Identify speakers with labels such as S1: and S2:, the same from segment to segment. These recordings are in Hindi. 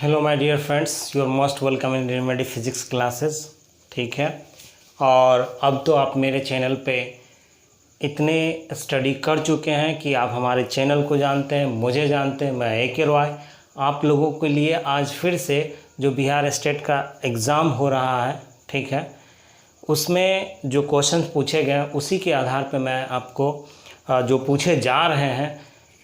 S1: Hello my dear friends, you are most welcome in remedy physics classes. ठीक है, और अब तो आप मेरे चैनल पे इतने स्टडी कर चुके हैं कि आप हमारे चैनल को जानते हैं, मुझे जानते हैं। मैं AK रॉय आप लोगों के लिए आज फिर से जो बिहार स्टेट का एग्ज़ाम हो रहा है, ठीक है, उसमें जो क्वेश्चन पूछे गए हैं उसी के आधार पे मैं आपको जो पूछे जा रहे हैं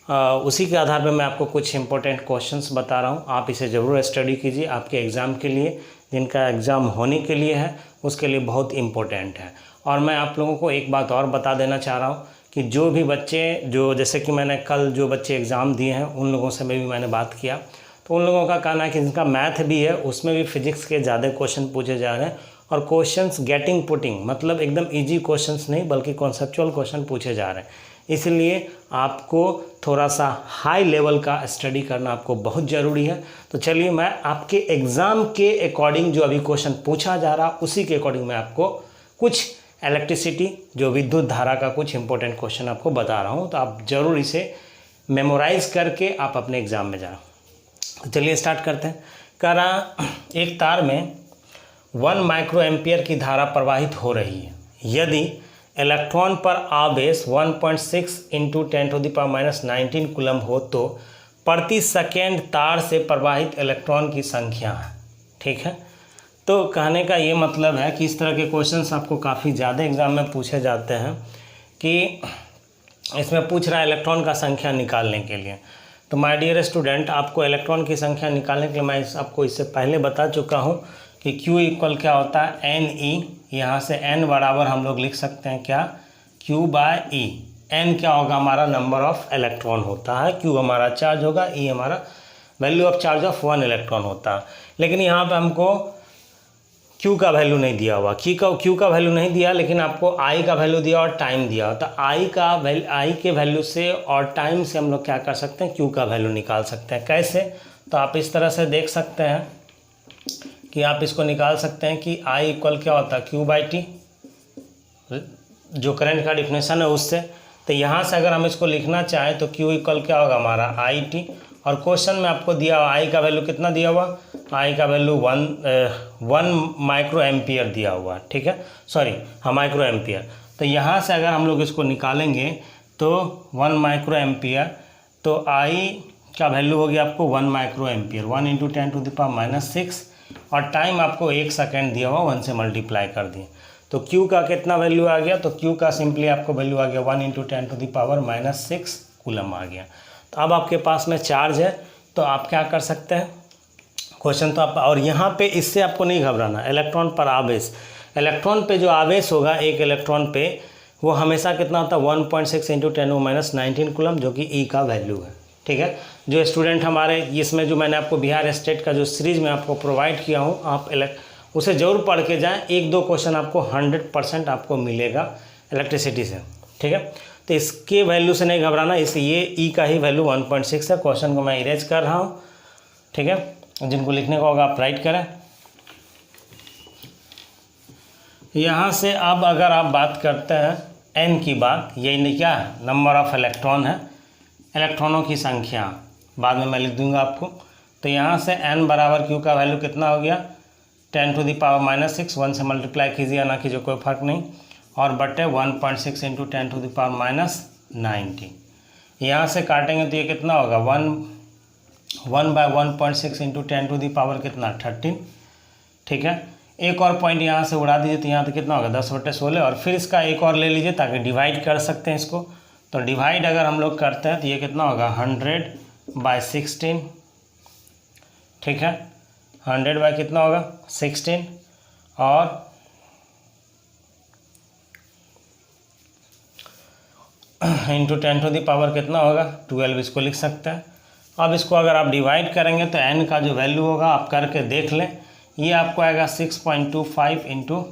S1: उसी के आधार पर मैं आपको कुछ इम्पोर्टेंट क्वेश्चंस बता रहा हूँ। आप इसे ज़रूर स्टडी कीजिए, आपके एग्ज़ाम के लिए, जिनका एग्ज़ाम होने के लिए है उसके लिए बहुत इम्पोर्टेंट है। और मैं आप लोगों को एक बात और बता देना चाह रहा हूँ कि जो भी बच्चे जो जैसे कि मैंने कल जो बच्चे एग्ज़ाम दिए हैं उन लोगों से भी मैंने बात किया, तो उन लोगों का कहना है कि जिनका मैथ भी है उसमें भी फिज़िक्स के ज़्यादा क्वेश्चन पूछे जा रहे हैं, और क्वेश्चंस गेटिंग पुटिंग, मतलब एकदम इजी क्वेश्चंस नहीं बल्कि कॉन्सेप्चुअल क्वेश्चन पूछे जा रहे हैं। इसलिए आपको थोड़ा सा हाई लेवल का स्टडी करना आपको बहुत ज़रूरी है। तो चलिए मैं आपके एग्ज़ाम के अकॉर्डिंग जो अभी क्वेश्चन पूछा जा रहा उसी के अकॉर्डिंग मैं आपको कुछ इलेक्ट्रिसिटी जो विद्युत धारा का कुछ इंपॉर्टेंट क्वेश्चन आपको बता रहा हूँ, तो आप ज़रूर इसे मेमोराइज़ करके आप अपने एग्ज़ाम में जाओ। तो चलिए स्टार्ट करते हैं। कह रहा एक तार में 1 माइक्रो एम्पियर की धारा प्रवाहित हो रही है। यदि इलेक्ट्रॉन पर आवेश 1.6 इंटू 10⁻⁻19 कूलम हो तो प्रति सेकेंड तार से प्रवाहित इलेक्ट्रॉन की संख्या है। ठीक है, तो कहने का ये मतलब है कि इस तरह के क्वेश्चंस आपको काफ़ी ज़्यादा एग्ज़ाम में पूछे जाते हैं कि इसमें पूछ रहा है इलेक्ट्रॉन का संख्या निकालने के लिए। तो माय डियर स्टूडेंट, आपको इलेक्ट्रॉन की संख्या निकालने के लिए मैं आपको इससे पहले बता चुका हूँ कि Q इक्वल क्या होता है, NE। यहाँ से N बराबर हम लोग लिख सकते हैं क्या, Q/E। N क्या होगा, हमारा नंबर ऑफ इलेक्ट्रॉन होता है, Q हमारा चार्ज होगा, E हमारा value of charge of 1 electron होता है। लेकिन यहाँ पे हमको Q का वैल्यू नहीं दिया हुआ, Q का वैल्यू नहीं दिया, लेकिन आपको I का वैल्यू दिया और टाइम दिया। तो I के वैल्यू से और टाइम से हम लोग क्या कर सकते हैं, Q का वैल्यू निकाल सकते हैं। कैसे, तो आप इस तरह से देख सकते हैं कि आप इसको निकाल सकते हैं कि I इक्वल क्या होता है, Q/T, जो करंट का डिफिनेशन है उससे। तो यहाँ से अगर हम इसको लिखना चाहें तो Q इक्वल क्या होगा हमारा IT, और क्वेश्चन में आपको दिया हुआ I का वैल्यू कितना दिया हुआ, I का वैल्यू 1 माइक्रो एम्पियर दिया हुआ। ठीक है, सॉरी हाँ, माइक्रो एम्पियर। तो यहाँ से अगर हम लोग इसको निकालेंगे तो 1 माइक्रो एम्पियर, तो I का वैल्यू हो गया आपको 1 माइक्रो एम्पियर, 1 इंटू 10⁻⁻6, और टाइम आपको 1 सेकेंड दिया हुआ, 1 से मल्टीप्लाई कर दिए। तो Q का कितना वैल्यू आ गया, तो Q का सिंपली आपको वैल्यू आ गया 1 इंटू 10⁻⁻6 कूलम आ गया। तो अब आपके पास में चार्ज है, तो आप क्या कर सकते हैं, क्वेश्चन तो आप, और यहाँ पे इससे आपको नहीं घबराना, इलेक्ट्रॉन पर आवेश, इलेक्ट्रॉन पे जो आवेश होगा एक इलेक्ट्रॉन पे, वो हमेशा कितना होता है 1.6 इंटू 10⁻⁻19 कूलम, जो कि E का वैल्यू है। ठीक है, जो स्टूडेंट हमारे इसमें जो मैंने आपको बिहार स्टेट का जो सीरीज़ में आपको प्रोवाइड किया हूँ, आप उसे ज़रूर पढ़ के जाएं। 1-2 क्वेश्चन आपको 100% आपको मिलेगा इलेक्ट्रिसिटी से। ठीक है, तो इसके वैल्यू से नहीं घबराना, ये E का ही वैल्यू 1.6 है। क्वेश्चन को मैं इरेज कर रहा हूँ। ठीक है, जिनको लिखने का होगा आप राइट करें। यहाँ से अब अगर आप बात करते हैं N की बात, ये क्या है, नंबर ऑफ इलेक्ट्रॉन है, इलेक्ट्रॉनों की संख्या बाद में मैं लिख दूंगा आपको। तो यहाँ से N बराबर Q का वैल्यू कितना हो गया, 10⁻⁻6, 1 से मल्टीप्लाई कीजिए, ना कीजिए कोई फर्क नहीं, और बटे 1.6 इंटू 10⁻⁻90। यहाँ से काटेंगे तो ये कितना होगा, 1/1.6 इंटू 10 कितना 13। ठीक है, एक और पॉइंट यहाँ से उड़ा दीजिए तो यहाँ तो कितना होगा 10/16, और फिर इसका एक और ले लीजिए ताकि डिवाइड कर सकते हैं इसको। तो डिवाइड अगर हम लोग करते हैं तो ये कितना होगा 100/16। ठीक है, 100 बाय कितना होगा 16, और इंटू 10 कितना होगा 12, इसको लिख सकते हैं। अब इसको अगर आप डिवाइड करेंगे तो N का जो वैल्यू होगा आप करके देख लें, ये आपको आएगा 6.25 इंटू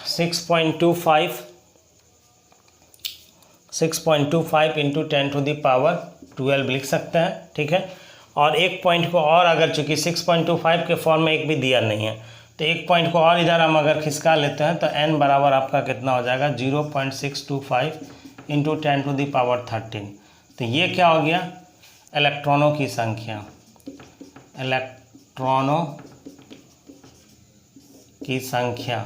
S1: 6.25 इंटू 10⁻12 लिख सकते हैं। ठीक है, और एक पॉइंट को और, अगर चूँकि 6.25 के फॉर्म में एक भी दिया नहीं है, तो एक पॉइंट को और इधर हम अगर खिसका लेते हैं तो N बराबर आपका कितना हो जाएगा 0.625 इंटू 10⁻13। तो ये क्या हो गया, इलेक्ट्रॉनों की संख्या, इलेक्ट्रॉनों की संख्या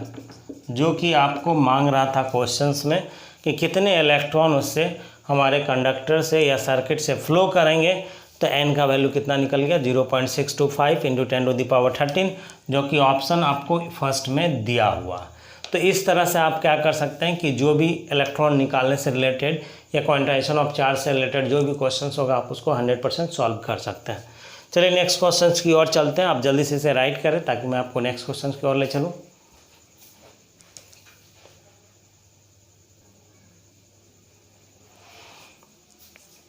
S1: जो कि आपको मांग रहा था क्वेश्चंस में कि कितने इलेक्ट्रॉन उससे हमारे कंडक्टर से या सर्किट से फ्लो करेंगे, तो n का वैल्यू कितना निकल गया 0.625 इंटू 10⁻13, जो कि ऑप्शन आपको फर्स्ट में दिया हुआ। तो इस तरह से आप क्या कर सकते हैं कि जो भी इलेक्ट्रॉन निकालने से रिलेटेड या क्वांटाइजेशन ऑफ चार्ज से रिलेटेड जो भी क्वेश्चन होगा आप उसको 100% सॉल्व कर सकते हैं। चलिए नेक्स्ट क्वेश्चन की ओर चलते हैं। आप जल्दी से इसे राइट करें ताकि मैं आपको नेक्स्ट क्वेश्चन की ओर ले चलूँ।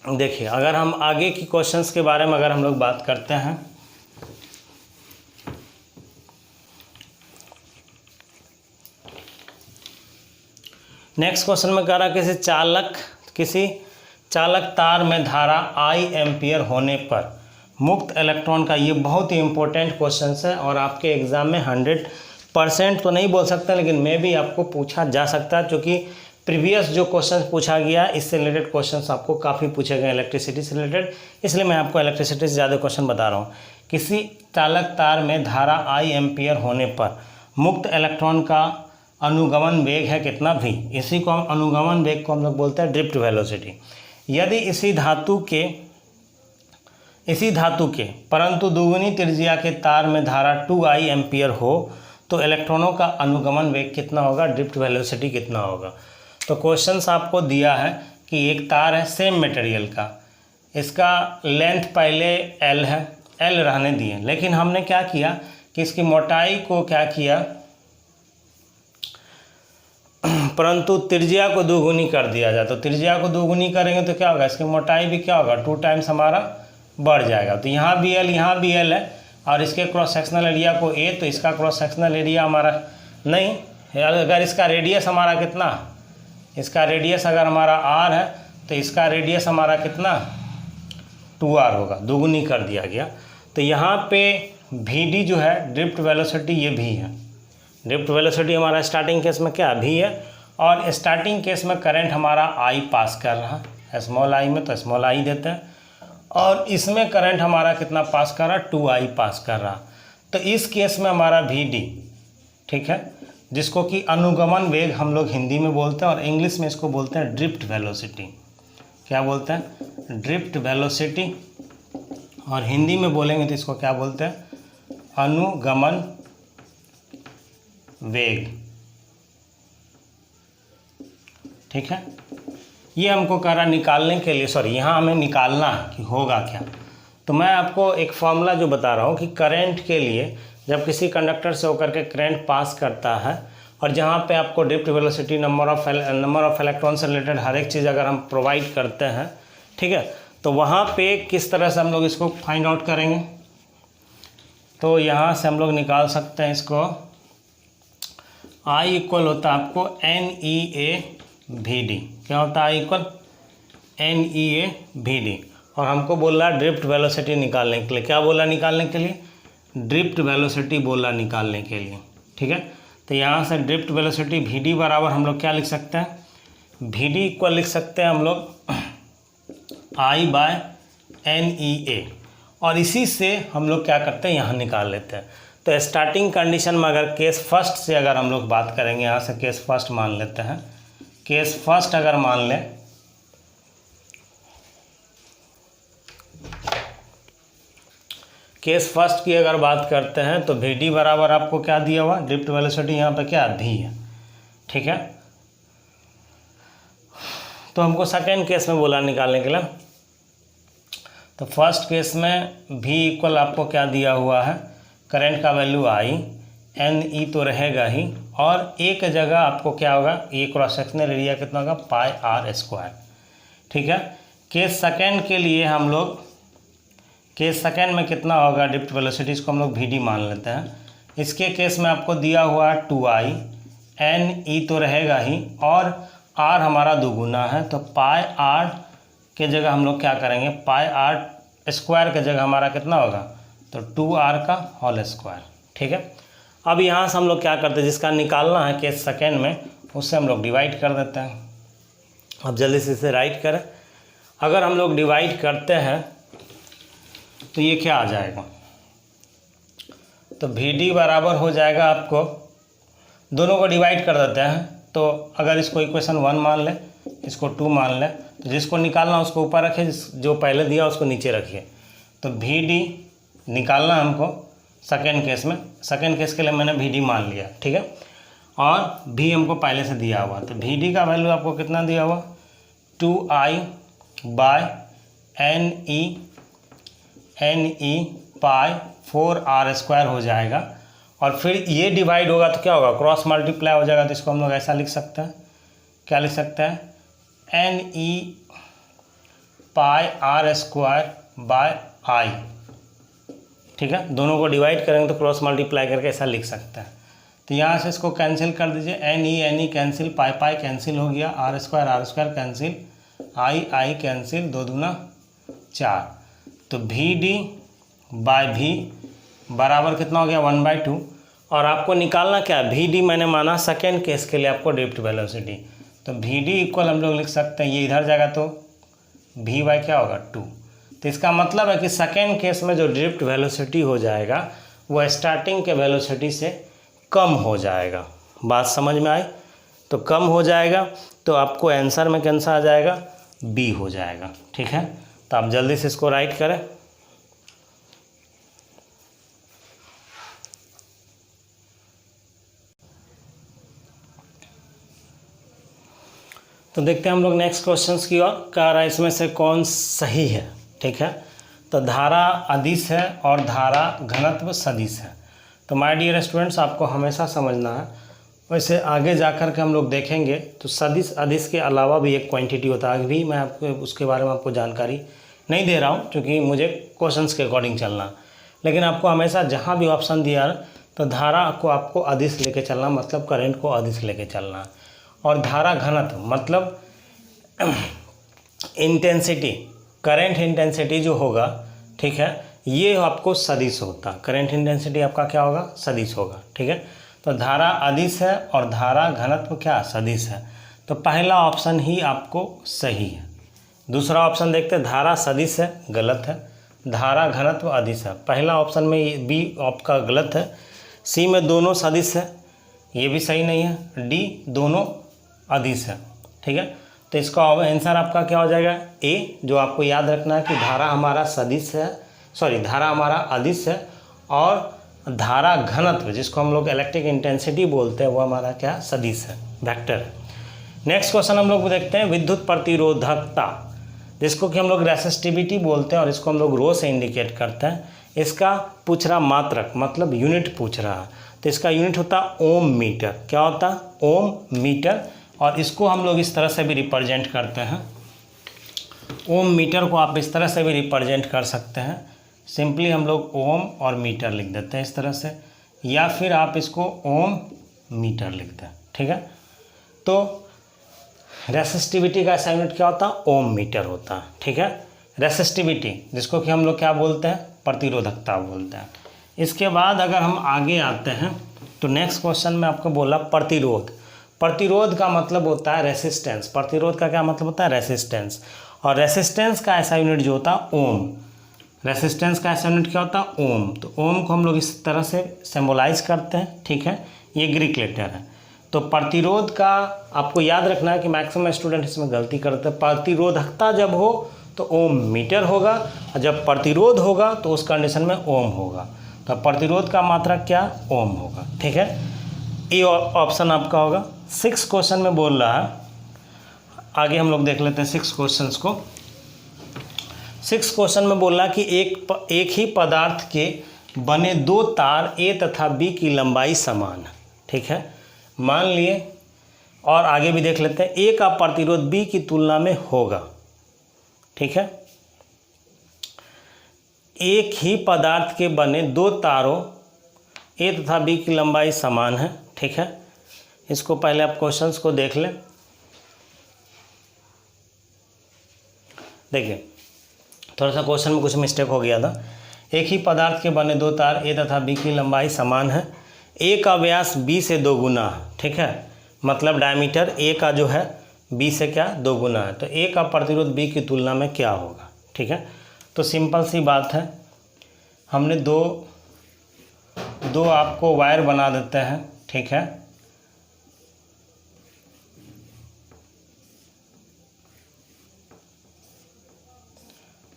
S1: देखिए, अगर हम आगे की क्वेश्चंस के बारे में अगर हम लोग बात करते हैं, नेक्स्ट क्वेश्चन में कह रहा किसी चालक तार में धारा I एम्पियर होने पर मुक्त इलेक्ट्रॉन का, ये बहुत ही इंपॉर्टेंट क्वेश्चन है और आपके एग्जाम में 100% तो नहीं बोल सकता लेकिन मे भी आपको पूछा जा सकता है, क्योंकि प्रीवियस जो क्वेश्चन पूछा गया इससे रिलेटेड क्वेश्चंस आपको काफ़ी पूछे गए इलेक्ट्रिसिटी से रिलेटेड, इसलिए मैं आपको इलेक्ट्रिसिटी से ज़्यादा क्वेश्चन बता रहा हूँ। किसी चालक तार में धारा I एम्पियर होने पर मुक्त इलेक्ट्रॉन का अनुगमन वेग है कितना v। इसी को अनुगमन वेग को हम लोग बोलते हैं ड्रिफ्ट वेलोसिटी। यदि इसी धातु के परंतु दुगुनी त्रिज्या के तार में धारा 2I एम्पियर हो तो इलेक्ट्रॉनों का अनुगमन वेग कितना होगा, ड्रिफ्ट वेलोसिटी कितना होगा। तो क्वेश्चंस आपको दिया है कि एक तार है सेम मटेरियल का, इसका लेंथ पहले L है, L रहने दिए, लेकिन हमने क्या किया कि इसकी मोटाई को क्या किया, परंतु त्रिज्या को दोगुनी कर दिया जाए। तो त्रिज्या को दोगुनी करेंगे तो क्या होगा, इसकी मोटाई भी क्या होगा 2 टाइम्स हमारा बढ़ जाएगा। तो यहाँ भी L है और इसके क्रॉस सेक्शनल एरिया को A, तो इसका क्रॉस सेक्शनल एरिया हमारा नहीं, अगर इसका रेडियस हमारा कितना, इसका रेडियस अगर हमारा R है तो इसका रेडियस हमारा कितना 2R होगा, दोगुनी कर दिया गया। तो यहाँ पे VD जो है ड्रिफ्ट वेलोसिटी ये भी है, ड्रिफ्ट वेलोसिटी हमारा स्टार्टिंग केस में क्या भी है, और स्टार्टिंग केस में करंट हमारा I पास कर रहा है, स्मॉल I में तो स्मॉल I देते हैं, और इसमें करंट हमारा कितना पास कर रहा है 2I पास कर रहा। तो इस केस में हमारा VD, ठीक है, जिसको कि अनुगमन वेग हम लोग हिंदी में बोलते हैं और इंग्लिश में इसको बोलते हैं ड्रिफ्ट वेलोसिटी। क्या बोलते हैं, ड्रिफ्ट वेलोसिटी, और हिंदी में बोलेंगे तो इसको क्या बोलते हैं, अनुगमन वेग। ठीक है, ये हमको कह रहा निकालने के लिए, सॉरी यहाँ हमें निकालना कि होगा क्या। तो मैं आपको एक फॉर्मूला जो बता रहा हूँ कि करंट के लिए जब किसी कंडक्टर से होकर के करंट पास करता है और जहाँ पे आपको drift velocity, number of electron से रिलेटेड हर एक चीज़ अगर हम प्रोवाइड करते हैं, ठीक है, तो वहाँ पे किस तरह से हम लोग इसको फाइंड आउट करेंगे। तो यहाँ से हम लोग निकाल सकते हैं इसको, I इक्वल होता है आपको NEA/VD। क्या होता है I इक्वल NEA/VD, और हमको बोल रहा है ड्रिफ्ट वेलोसिटी निकालने के लिए। क्या बोला निकालने के लिए, ड्रिफ्ट वेलोसिटी बोला निकालने के लिए। ठीक है, तो यहाँ से ड्रिफ्ट वेलोसिटी VD बराबर हम लोग क्या लिख सकते हैं, VD इक्वल लिख सकते हैं हम लोग I/NEA, और इसी से हम लोग क्या करते हैं यहाँ निकाल लेते हैं। तो स्टार्टिंग कंडीशन में अगर केस फर्स्ट से अगर हम लोग बात करेंगे, यहाँ से केस फर्स्ट मान लेते हैं, केस फर्स्ट अगर मान लें, केस फर्स्ट की अगर बात करते हैं तो VD बराबर आपको क्या दिया हुआ, ड्रिफ्ट वेलोसिटी यहाँ पे क्या V है। ठीक है, तो हमको सेकेंड केस में बोला निकालने के लिए, तो फर्स्ट केस में V इक्वल आपको क्या दिया हुआ है, करंट का वैल्यू I, NE तो रहेगा ही, और एक जगह आपको क्या होगा, ये क्रॉस सेक्शनल एरिया कितना होगा πr²। ठीक है, केस सेकेंड के लिए हम लोग, केस सेकेंड में कितना होगा ड्रिफ्ट वेलोसिटी, इसको हम लोग VD मान लेते हैं। इसके केस में आपको दिया हुआ 2I, NE तो रहेगा ही, और R हमारा दुगुना है, तो πr के जगह हम लोग क्या करेंगे, πr² के जगह हमारा कितना होगा, तो 2R का होल स्क्वायर। ठीक है, अब यहाँ से हम लोग क्या करते हैं, जिसका निकालना है केस सेकेंड में, उससे हम लोग डिवाइड कर देते हैं। अब जल्दी से इसे राइट करें। अगर हम लोग डिवाइड करते हैं तो ये क्या आ जाएगा, तो VD बराबर हो जाएगा आपको, दोनों को डिवाइड कर देते हैं, तो अगर इसको इक्वेशन 1 मान लें, इसको 2 मान लें, तो जिसको निकालना उसको ऊपर रखिए, जो पहले दिया उसको नीचे रखिए। तो VD निकालना हमको सेकेंड केस में, सेकेंड केस के लिए मैंने VD मान लिया, ठीक है। और V हमको पहले से दिया हुआ, तो VD का वैल्यू आपको कितना दिया हुआ, 2I/NE पाई 4R² हो जाएगा। और फिर ये डिवाइड होगा तो क्या होगा, क्रॉस मल्टीप्लाई हो जाएगा, तो इसको हम लोग ऐसा लिख सकते हैं, क्या लिख सकते हैं, NE पाई R²/I, ठीक है। दोनों को डिवाइड करेंगे तो क्रॉस मल्टीप्लाई करके ऐसा लिख सकते हैं। तो यहाँ से इसको कैंसिल कर दीजिए, NE कैंसिल, पाई कैंसिल हो गया, R² कैंसिल, I कैंसिल, 2 दूना 4। तो VD/V बराबर कितना हो गया, 1/2। और आपको निकालना क्या है, VD मैंने माना सेकेंड केस के लिए आपको ड्रिफ्ट वेलोसिटी, तो VD इक्वल हम लोग लिख सकते हैं, ये इधर जाएगा तो V/, क्या होगा, 2। तो इसका मतलब है कि सेकेंड केस में जो ड्रिफ्ट वेलोसिटी हो जाएगा वो स्टार्टिंग के वेलोसिटी से कम हो जाएगा। बात समझ में आई, तो कम हो जाएगा, तो आपको आंसर में कैंसर आ जाएगा, B हो जाएगा, ठीक है। तो आप जल्दी से इसको राइट करें। तो देखते हैं हम लोग नेक्स्ट क्वेश्चंस की ओर, कह रहा है इसमें से कौन सही है, ठीक है। तो धारा अदिश है और धारा घनत्व सदिश है। तो माय डियर स्टूडेंट्स, आपको हमेशा समझना है, वैसे आगे जाकर के हम लोग देखेंगे तो सदिश अदिश के अलावा भी एक क्वांटिटी होता है, अभी मैं आपको उसके बारे में आपको जानकारी नहीं दे रहा हूँ क्योंकि मुझे क्वेश्चंस के अकॉर्डिंग चलना। लेकिन आपको हमेशा जहाँ भी ऑप्शन दिया तो धारा को आपको अदिश लेके चलना, मतलब करंट को अदिश लेके चलना। और धारा घनत्व मतलब इंटेंसिटी, करंट इंटेंसिटी जो होगा, ठीक है, ये आपको सदिश होता, करंट इंटेंसिटी आपका क्या होगा, सदिश होगा, ठीक है। तो धारा अदिश है और धारा घनत्व क्या, सदिश है। तो पहला ऑप्शन ही आपको सही है। दूसरा ऑप्शन देखते हैं, धारा सदिश है, गलत है, धारा घनत्व अदिश है। पहला ऑप्शन में बी आपका गलत है, सी में दोनों सदिश है, ये भी सही नहीं है, डी दोनों अदिश है, ठीक है। तो इसका आंसर आपका क्या हो जाएगा, ए। जो आपको याद रखना है कि धारा हमारा सदिश है, धारा हमारा अदिश है, और धारा घनत्व जिसको हम लोग इलेक्ट्रिक इंटेंसिटी बोलते हैं वो हमारा क्या, सदिश है, वेक्टर है। नेक्स्ट क्वेश्चन हम लोग देखते हैं, विद्युत प्रतिरोधकता जिसको कि हम लोग रेसिस्टिविटी बोलते हैं और इसको हम लोग रो से इंडिकेट करते हैं। इसका पूछ रहा मात्रक, मतलब यूनिट पूछ रहा है, तो इसका यूनिट होता ओम मीटर। क्या होता, ओम मीटर। और इसको हम लोग इस तरह से भी रिप्रेजेंट करते हैं, ओम मीटर को आप इस तरह से भी रिप्रेजेंट कर सकते हैं, सिंपली हम लोग ओम और मीटर लिख देते हैं इस तरह से, या फिर आप इसको ओम मीटर लिखते हैं, ठीक है। तो रेसिस्टिविटी का ऐसा यूनिट क्या होता है, ओम मीटर होता है, ठीक है। रेसिस्टिविटी जिसको कि हम लोग क्या बोलते हैं, प्रतिरोधकता बोलते हैं। इसके बाद अगर हम आगे आते हैं तो नेक्स्ट क्वेश्चन में आपको बोला प्रतिरोध। प्रतिरोध का मतलब होता है रेसिस्टेंस, प्रतिरोध का क्या मतलब होता है, रेसिस्टेंस। और रेसिस्टेंस का ऐसा यूनिट जो होता है ओम, रेसिस्टेंस का ऐसा यूनिट क्या होता है, ओम। तो ओम को हम लोग इस तरह से सिंबलाइज करते हैं, ठीक है, ये ग्रीक लेटर है। तो प्रतिरोध का आपको याद रखना है कि मैक्सिमम स्टूडेंट इसमें गलती करते हैं, प्रतिरोधकता जब हो तो ओम मीटर होगा, और जब प्रतिरोध होगा तो उस कंडीशन में ओम होगा। तो प्रतिरोध का मात्रक क्या, ओम होगा, ठीक है। ये ऑप्शन आपका होगा। 6 क्वेश्चन में बोल रहा है, आगे हम लोग देख लेते हैं 6 क्वेश्चंस को। 6 क्वेश्चन में बोल रहा कि एक ही पदार्थ के बने 2 तार ए तथा बी की लंबाई समान है, ठीक है, मान लिए। और आगे भी देख लेते हैं, ए का प्रतिरोध बी की तुलना में होगा, ठीक है। एक ही पदार्थ के बने 2 तारों ए तथा बी की लंबाई समान है, ठीक है। इसको पहले आप क्वेश्चंस को देख लें। देखिए थोड़ा सा क्वेश्चन में कुछ मिस्टेक हो गया था। एक ही पदार्थ के बने 2 तार ए तथा बी की लंबाई समान है, ए का व्यास बी से 2 गुना है, ठीक है, मतलब डायमीटर ए का जो है बी से क्या 2 गुना है। तो ए का प्रतिरोध बी की तुलना में क्या होगा, ठीक है। तो सिंपल सी बात है, हमने दो आपको वायर बना देते हैं, ठीक है।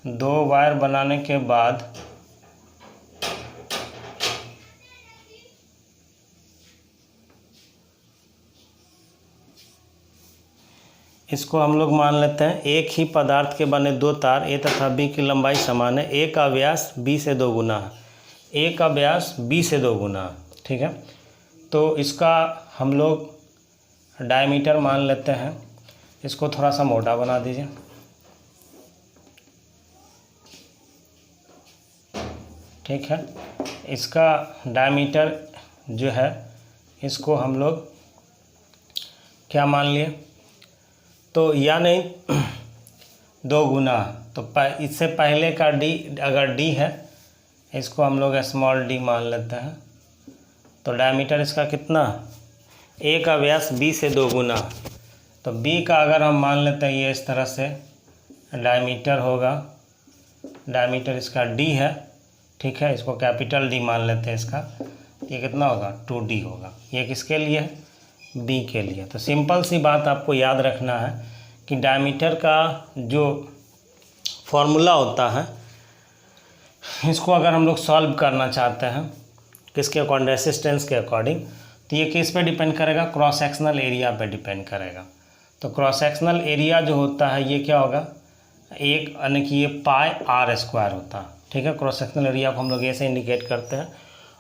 S1: दो वायर बनाने के बाद इसको हम लोग मान लेते हैं एक ही पदार्थ के बने दो तार ए तथा बी की लंबाई समान है। ए का व्यास बी से 2 गुना है। ए का व्यास बी से 2 गुना है, ठीक है। तो इसका हम लोग डायमीटर मान लेते हैं। इसको थोड़ा सा मोटा बना दीजिए, ठीक है। इसका डायमीटर जो है इसको हम लोग क्या मान लिए, तो या नहीं 2 गुना, तो इससे पहले का डी अगर डी है इसको हम लोग स्मॉल डी मान लेते हैं। तो डायमीटर इसका कितना, ए का व्यास बी से 2 गुना, तो बी का अगर हम मान लेते हैं ये इस तरह से डायमीटर होगा। डायमीटर इसका डी है, ठीक है। इसको कैपिटल डी मान लेते हैं इसका। ये कितना होगा 2D होगा। ये किसके लिए है, बी के लिए। तो सिंपल सी बात आपको याद रखना है कि डायमीटर का जो फॉर्मूला होता है इसको अगर हम लोग सॉल्व करना चाहते हैं किसके अकॉर्डिंग, रेसिस्टेंस के अकॉर्डिंग, तो ये किस पे डिपेंड करेगा, क्रॉस सेक्शनल एरिया पे डिपेंड करेगा। तो क्रॉस सेक्शनल एरिया जो होता है ये क्या होगा, एक यानी कि ये पाई आर स्क्वायर होता है, ठीक है। क्रॉस सेक्शनल एरिया को हम लोग ऐसे इंडिकेट करते हैं।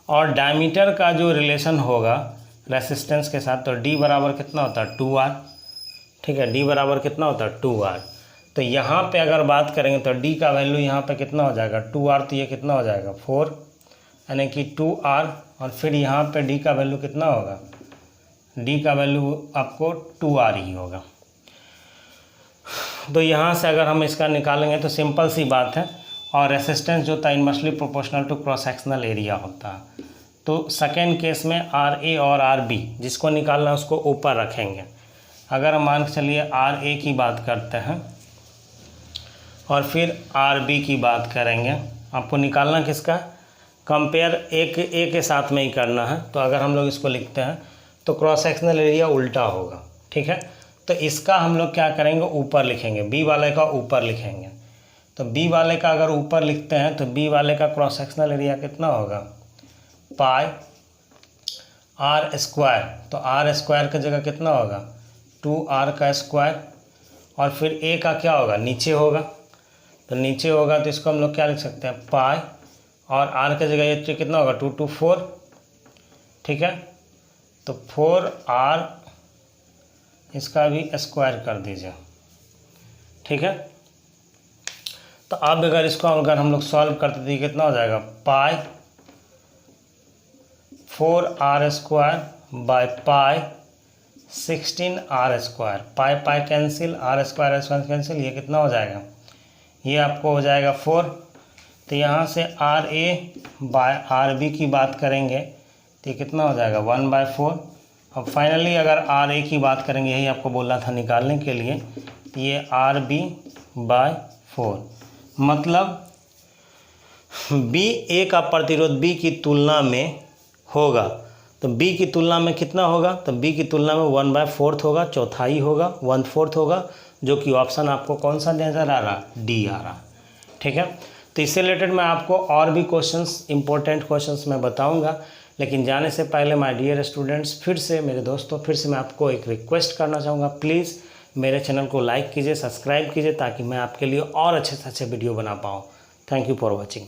S1: और डायमीटर का जो रिलेशन होगा रेसिस्टेंस के साथ, तो डी बराबर कितना होता है 2R, ठीक है। डी बराबर कितना होता है 2R। तो यहाँ पे अगर बात करेंगे तो डी का वैल्यू यहाँ पे कितना हो जाएगा 2R, तो ये कितना हो जाएगा 4, यानी कि 2R। और फिर यहाँ पे डी का वैल्यू कितना होगा, डी का वैल्यू आपको 2R ही होगा। तो यहाँ से अगर हम इसका निकालेंगे तो सिंपल सी बात है। और रेसिस्टेंस जो होता है inversely proportional to cross sectional area होता है। तो सेकेंड केस में RA और RB जिसको निकालना है उसको ऊपर रखेंगे। अगर हम मान के चलिए RA की बात करते हैं और फिर RB की बात करेंगे, आपको निकालना किसका, कंपेयर ए के साथ में ही करना है। तो अगर हम लोग इसको लिखते हैं तो क्रॉस सेक्शनल एरिया उल्टा होगा, ठीक है। तो इसका हम लोग क्या करेंगे, ऊपर लिखेंगे, बी वाले का ऊपर लिखेंगे। तो बी वाले का अगर ऊपर लिखते हैं तो बी वाले का क्रॉस सेक्शनल एरिया कितना होगा, पाई आर स्क्वायर। तो आर स्क्वायर की जगह कितना होगा 2R का स्क्वायर। और फिर ए का क्या होगा, नीचे होगा, तो नीचे होगा तो इसको हम लोग क्या लिख सकते हैं, पाई और आर की जगह ये कितना होगा 2 2 4, ठीक है। तो 4R इसका भी स्क्वायर कर दीजिए, ठीक है। तो अब अगर इसको अगर हम लोग सॉल्व करते तो कितना हो जाएगा, pi 4R square by pi 16R square. Pi pi cancel, R square cancel, ये कितना हो जाएगा, ये आपको हो जाएगा 4। तो यहाँ से RA बाय RB की बात करेंगे तो ये कितना हो जाएगा 1/4। अब फाइनली अगर RA की बात करेंगे, यही आपको बोलना था निकालने के लिए, तो ये RB/4। मतलब B A का प्रतिरोध B की तुलना में होगा, तो B की तुलना में कितना होगा, तो B की तुलना में 1/4 होगा, चौथाई होगा, 1/4 होगा, जो कि ऑप्शन आपको कौन सा नज़र आ रहा, डी आ रहा, ठीक है। तो इससे रिलेटेड मैं आपको और भी क्वेश्चंस, इंपॉर्टेंट क्वेश्चंस मैं बताऊंगा। लेकिन जाने से पहले माय डियर स्टूडेंट्स, फिर से मेरे दोस्तों, फिर से मैं आपको एक रिक्वेस्ट करना चाहूँगा, प्लीज़ मेरे चैनल को लाइक कीजिए, सब्सक्राइब कीजिए, ताकि मैं आपके लिए और अच्छे से अच्छे वीडियो बना पाऊँ। Thank you for watching.